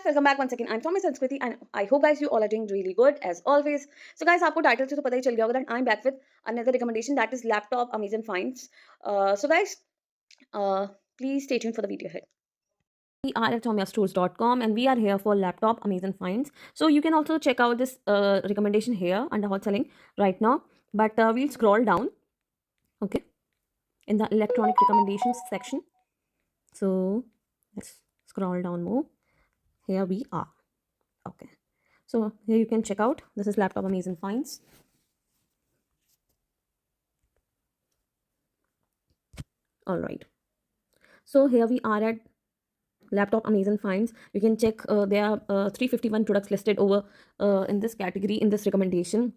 Welcome back once again. I'm Thomas Sanskriti and I hope guys you all are doing really good as always. So guys आपको title से तो पता ही चल गया होगा that I'm back with another recommendation that is laptop Amazon finds. So guys, uh, please stay tuned for the video ahead. We are at tomyastores.com and we are here for laptop Amazon finds. So you can also check out this recommendation here under hot selling right now. But we'll scroll down, okay, in the electronic recommendations section. So let's scroll down more. Here we are. Okay. So here you can check out. This is laptop Amazon finds. All right. So here we are at laptop Amazon finds. You can check. There are 351 products listed over in this category in this recommendation,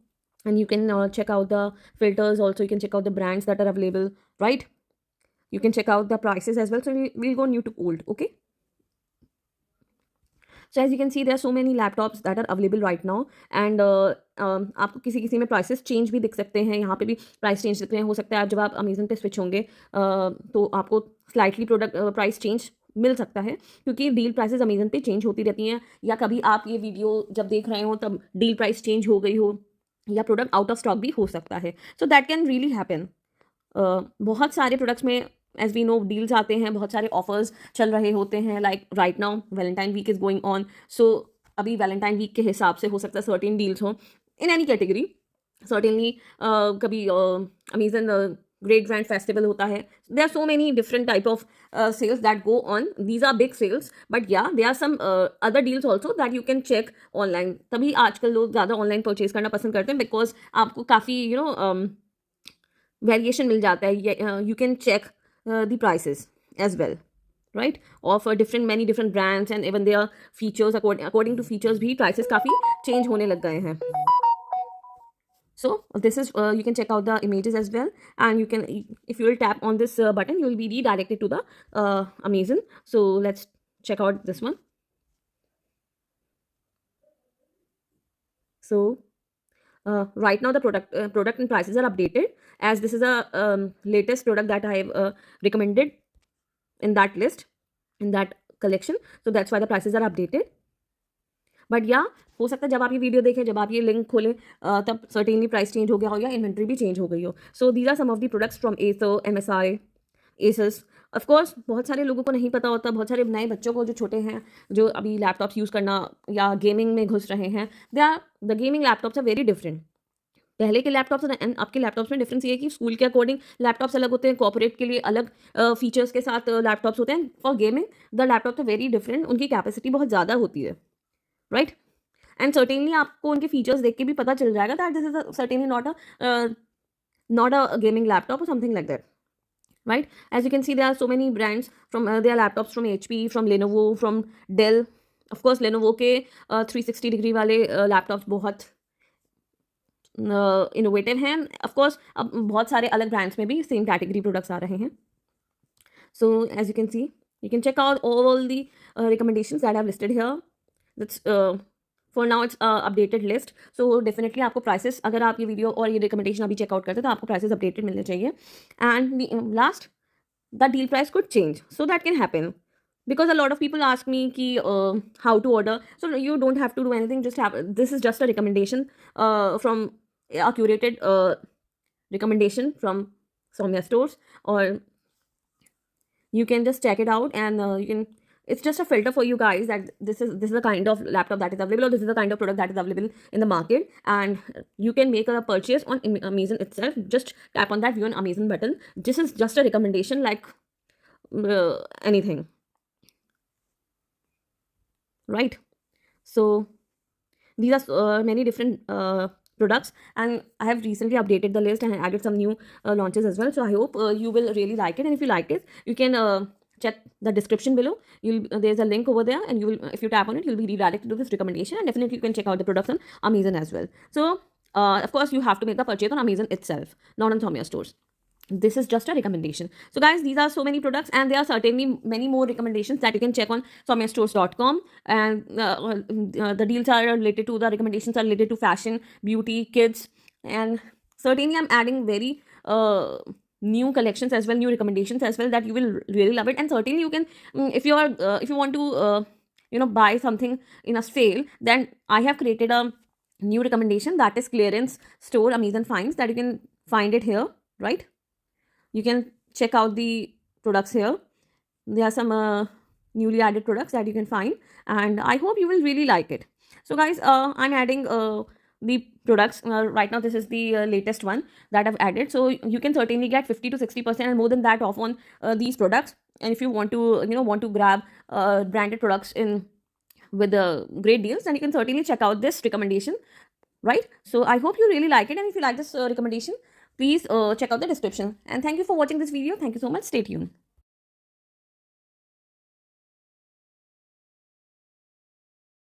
and you can check out the filters. Also, you can check out the brands that are available. Right. You can check out the prices as well. So we'll go new to old. Okay. So as you can see, there are so many laptops that are available right now and आपको किसी किसी में prices change भी दिख सकते हैं. यहाँ पे भी प्राइस चेंज दिख रहे हैं. हो सकता है आज जब आप अमेजन पे स्विच होंगे तो आपको स्लाइटली प्रोडक्ट प्राइस चेंज मिल सकता है क्योंकि डील प्राइसेस अमेजन पे चेंज होती रहती हैं. या कभी आप ये वीडियो जब देख रहे हो तब डील प्राइस चेंज हो गई हो या प्रोडक्ट आउट ऑफ स्टॉक भी हो सकता है. So that can really happen. बहुत सारे प्रोडक्ट्स में एज वी नो डील्स आते हैं, बहुत सारे ऑफर्स चल रहे होते हैं. Like right now Valentine week is going on. So अभी वैलेंटाइन वीक के हिसाब से हो सकता है सर्टेन डील्स हों इन एनी कैटेगरी. सर्टेनली कभी अमेजन ग्रेट ग्रैंड फेस्टिवल होता है. There are so many different type of sales that go on. These are big sales but या they are some other deals also that you can check online. तभी आजकल लोग ज़्यादा online purchase करना पसंद करते हैं बिकॉज आपको काफ़ी वेरिएशन मिल जाता है. You can check the prices as well, right, of many different brands and even their features. According to features भी prices काफ़ी change होने लग गए हैं. So this is you can check out the images as well, and you can, if you will tap on this button, you will be redirected to the Amazon. So let's check out this one. So right now the product and prices are updated as this is a latest product that I have recommended in that list, in that collection. So that's why the prices are updated. But या हो सकता है जब आप ये video देखें, जब आप ये लिंक खोलें तब सर्टेनली प्राइस चेंज हो गया हो या इन्वेंट्री भी चेंज हो गई हो. So these are some of the products from Acer, MSI, Asus. Of course बहुत सारे लोगों को नहीं पता होता, बहुत सारे नए बच्चों को जो छोटे हैं जो अभी लैपटॉप्स यूज़ करना या गेमिंग में घुस रहे हैं, the gaming laptops are very different. पहले के लैपटॉप्स एंड आपके लैपटॉप्स में डिफरेंस ये है कि स्कूल के अकॉर्डिंग लैपटॉप्स अलग होते हैं, कॉर्पोरेट के लिए अलग फीचर्स के साथ लैपटॉप्स होते हैं. For gaming the laptops are very different. उनकी कैपेसिटी बहुत ज़्यादा होती है, राइट. एंड सर्टेनली आपको उनके फीचर्स देख के भी पता चल जाएगा that this is certainly not a gaming laptop or something like that, right. As you can see, there are so many brands from there are laptops from HP, from Lenovo, from Dell. Of course Lenovo के 360 degree वाले laptops बहुत innovative हैं. Of course अब बहुत सारे अलग brands में भी सेम कैटेगरी प्रोडक्ट्स आ रहे हैं. So as you can see, you can check out all the recommendations that I have listed here. That's for now it's updated list. So definitely आपको प्राइसेस, अगर आप ये वीडियो और ये रिकमेंडेशन अभी चेकआउट करते हैं तो आपको प्राइसेस अपडेटेड मिलने चाहिए. And last, the deal price could change, so that can happen because a lot of people ask me ki how to order. So you don't have to do anything, just have, this is just a recommendation from a curated recommendation from Somya stores, or you can just check it out and you can, it's just a filter for you guys that this is the kind of laptop that is available, or this is the kind of product that is available in the market, and you can make a purchase on Amazon itself. Just tap on that view on Amazon button. This is just a recommendation like anything, right. So these are many different products, and I have recently updated the list and added some new launches as well. So I hope you will really like it, and if you like it, you can check the description below. There's a link over there, and you will, if you tap on it, you'll be redirected to this recommendation, and definitely you can check out the products on Amazon as well. So of course you have to make the purchase on Amazon itself, not on Somya stores. This is just a recommendation. So guys, these are so many products, and there are certainly many more recommendations that you can check on somyastores.com. And the deals are related to, the recommendations are related to fashion, beauty, kids, and certainly I'm adding very new collections as well, new recommendations as well, that you will really love it. And certainly you can, if you want to buy something in a sale, then I have created a new recommendation, that is clearance store Amazon finds, that you can find it here, right? You can check out the products here. There are some newly added products that you can find, and I hope you will really like it. So guys, I'm adding the products right now. This is the latest one that I've added, so you can certainly get 50 to 60% and more than that off on these products. And if you want to grab branded products in with great deals, then you can certainly check out this recommendation, right? So I hope you really like it, and if you like this recommendation, please check out the description. And thank you for watching this video. Thank you so much. Stay tuned.